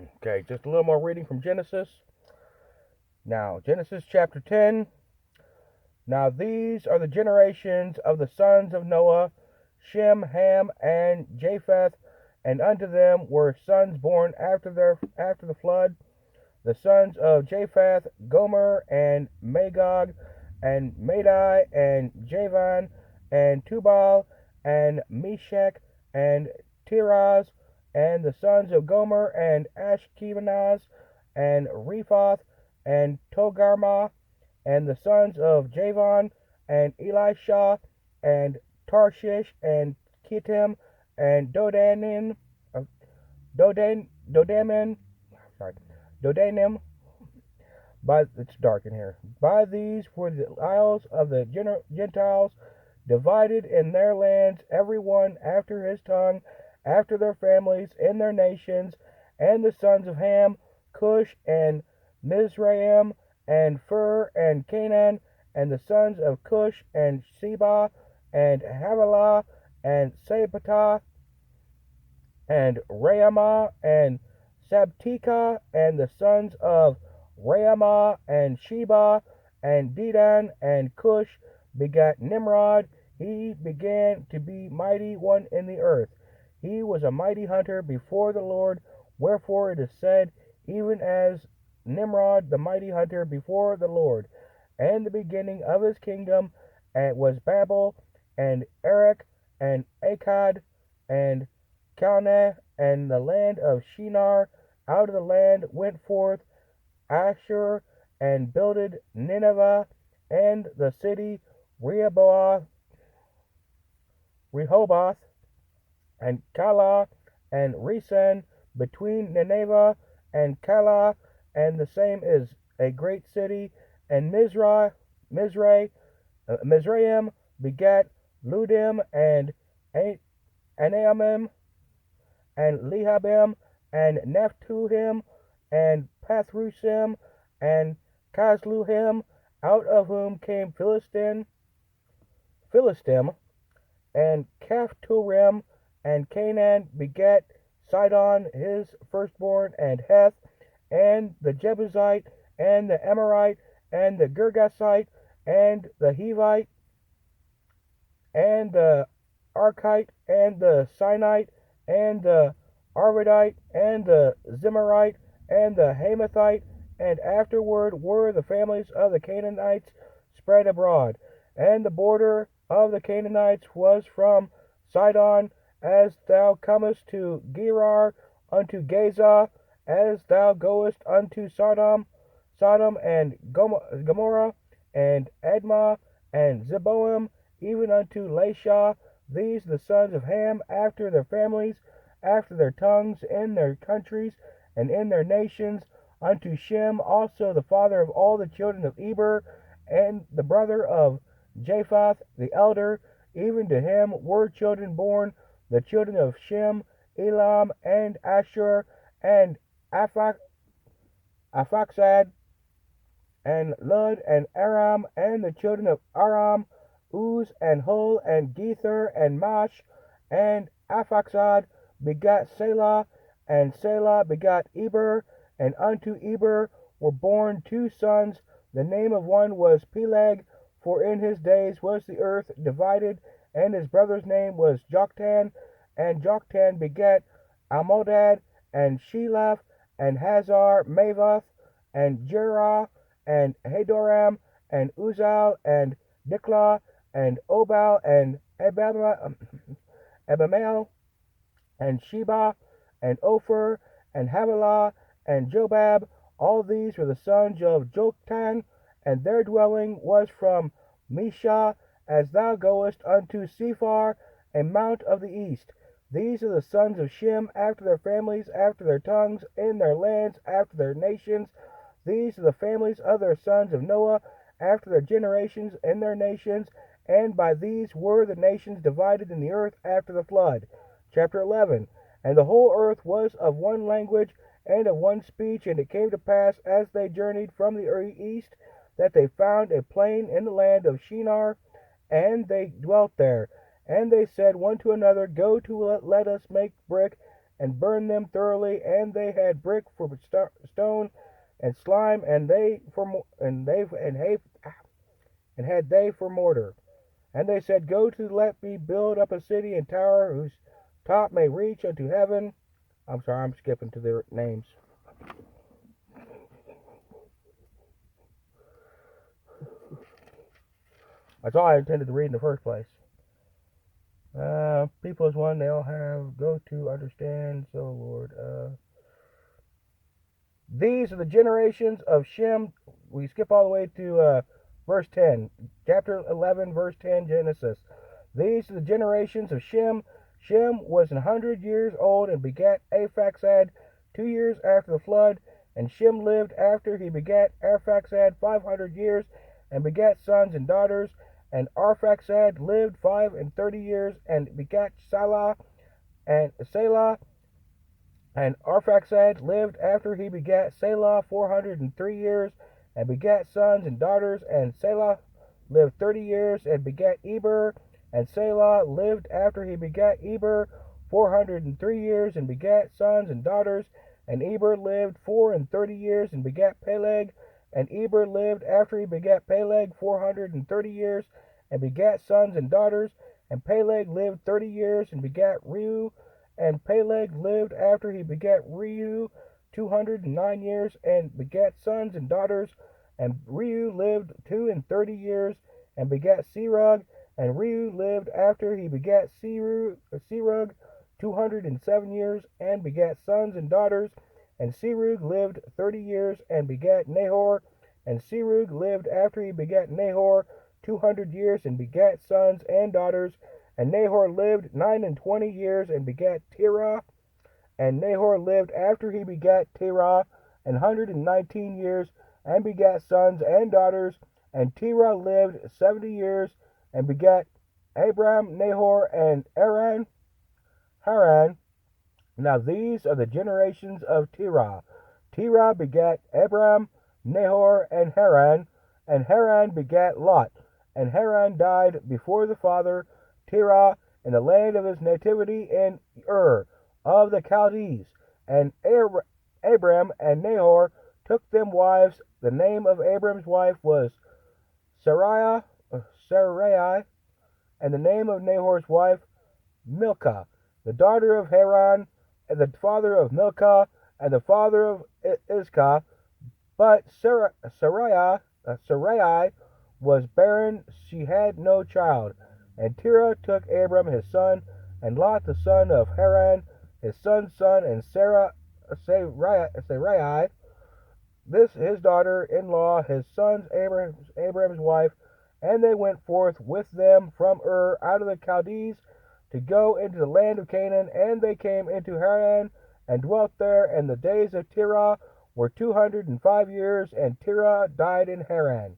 Okay, just a little more reading from Genesis. Now, Genesis chapter 10. Now, these are the generations of the sons of Noah, Shem, Ham, and Japheth, and unto them were sons born after the flood. The sons of Japheth, Gomer, and Magog, and Madai, and Javan, and Tubal, and Meshach, and Tiraz, and the sons of Gomer, and Ashkenaz, and Rephath, and Togarmah, and the sons of Javan, and Elisha, and Tarshish, and Kittim, and Dodamin, sorry, Dodanim, it's dark in here. By these were the isles of the Gentiles, divided in their lands, every one after his tongue, after their families, in their nations. And the sons of Ham, Cush, and Mizraim, and Fur, and Canaan, and the sons of Cush, and Seba, and Havilah, and Sabta, and Raamah, and Sabteka, and the sons of Raamah, and Sheba, and Dedan, and Cush begat Nimrod. He began to be mighty one in the earth. He was a mighty hunter before the Lord, wherefore it is said, even as Nimrod the mighty hunter before the Lord. And the beginning of his kingdom was Babel, and Erech, and Akkad, and Calneh, and the land of Shinar. Out of the land went forth Ashur, and builded Nineveh, and the city Rehoboth, and Calah, and Resen, between Nineveh and Calah, and the same is a great city. And Mizraim begat Ludim, and Anaamim, and Lehabim, and Naphtuhim, and Pathrusim, and Casluhim, out of whom came Philistim, and Caphtorim, and Canaan begat Sidon his firstborn, and Heth, and the Jebusite, and the Amorite, and the Girgasite, and the Hivite, and the Archite, and the Sinite, and the Arvadite, and the Zimmerite, and the Hamathite, and afterward were the families of the Canaanites spread abroad. And the border of the Canaanites was from Sidon, as thou comest to Gerar, unto Gaza, as thou goest unto Sodom and Gomorrah, and Admah, and Zeboim, even unto Lasha. These the sons of Ham, after their families, after their tongues, in their countries, and in their nations. Unto Shem also, the father of all the children of Eber, and the brother of Japheth the elder, even to him were children born, the children of Shem, Elam, and Ashur, and Aphaxad, and Lud, and Aram, and the children of Aram, Uz, and Hul, and Gether, and Mash, and Aphaxad begat Selah, and Selah begat Eber, and unto Eber were born two sons. The name of one was Peleg, for in his days was the earth divided, and his brother's name was Joktan, and Joktan begat Almodad, and Sheleph, and Hazar Mavath, and Jerah, and Hadoram, and Uzal, and Diklah, and Obal, and Abimael, and Sheba, and Ophir, and Havilah, and Jobab. All these were the sons of Joktan, and their dwelling was from Mesha, as thou goest unto Sephar, a mount of the east. These are the sons of Shem, after their families, after their tongues, in their lands, after their nations. These are the families of their sons of Noah, after their generations, in their nations. And by these were the nations divided in the earth after the flood. Chapter 11. And the whole earth was of one language and of one speech. And it came to pass, as they journeyed from the east, that they found a plain in the land of Shinar, and they dwelt there. And they said one to another, Go to let us make brick, and burned them thoroughly, and they had brick for stone, and slime, and had they for mortar. And they said, Go to, let me build up a city and tower whose top may reach unto heaven. I'm sorry, I'm skipping to their names. That's all I intended to read in the first place. People is one, they'll have, go to, understand, so Lord. These are the generations of Shem. We skip all the way to verse 10. Chapter 11, verse 10, Genesis. These are the generations of Shem. Shem was 100 years old and begat Arphaxad 2 years after the flood. And Shem lived after he begat Arphaxad 500 years and begat sons and daughters. And Arphaxad lived 35 years and begat Salah and Selah. And Arphaxad lived after he begat Selah 403 years and begat sons and daughters. And Selah lived 30 years and begat Eber. And Selah lived after he begat Eber 403 years and begat sons and daughters. And Eber lived 34 years and begat Peleg. And Eber lived after he begat Peleg 430 years and begat sons and daughters. And Peleg lived 30 years and begat Reu. And Peleg lived after he begat Reu 209 years and begat sons and daughters. And Reu lived 32 years and begat Serug. And Reu lived after he begat Serug 207 years and begat sons and daughters. And Serug lived 30 years and begat Nahor. And Serug lived after he begat Nahor 200 years and begat sons and daughters. And Nahor lived 29 years and begat Terah. And Nahor lived after he begat Terah 119 years and begat sons and daughters. And Terah lived 70 years and begat Abram, Nahor, and Haran. Now these are the generations of Terah. Terah begat Abram, Nahor, and Haran begat Lot. And Haran died before the father Terah in the land of his nativity in Ur of the Chaldees. And Abram and Nahor took them wives. The name of Abram's wife was Sarai, and the name of Nahor's wife Milcah, the daughter of Haran, and the father of Milcah, and the father of Iscah. But Sarai was barren, she had no child. And Terah took Abram his son, and Lot the son of Haran, his son's son, and Sarai, this his daughter-in-law, his son's Abram's wife. And they went forth with them from Ur out of the Chaldees to go into the land of Canaan. And they came into Haran and dwelt there. And the days of Terah were 205 years, and Terah died in Haran.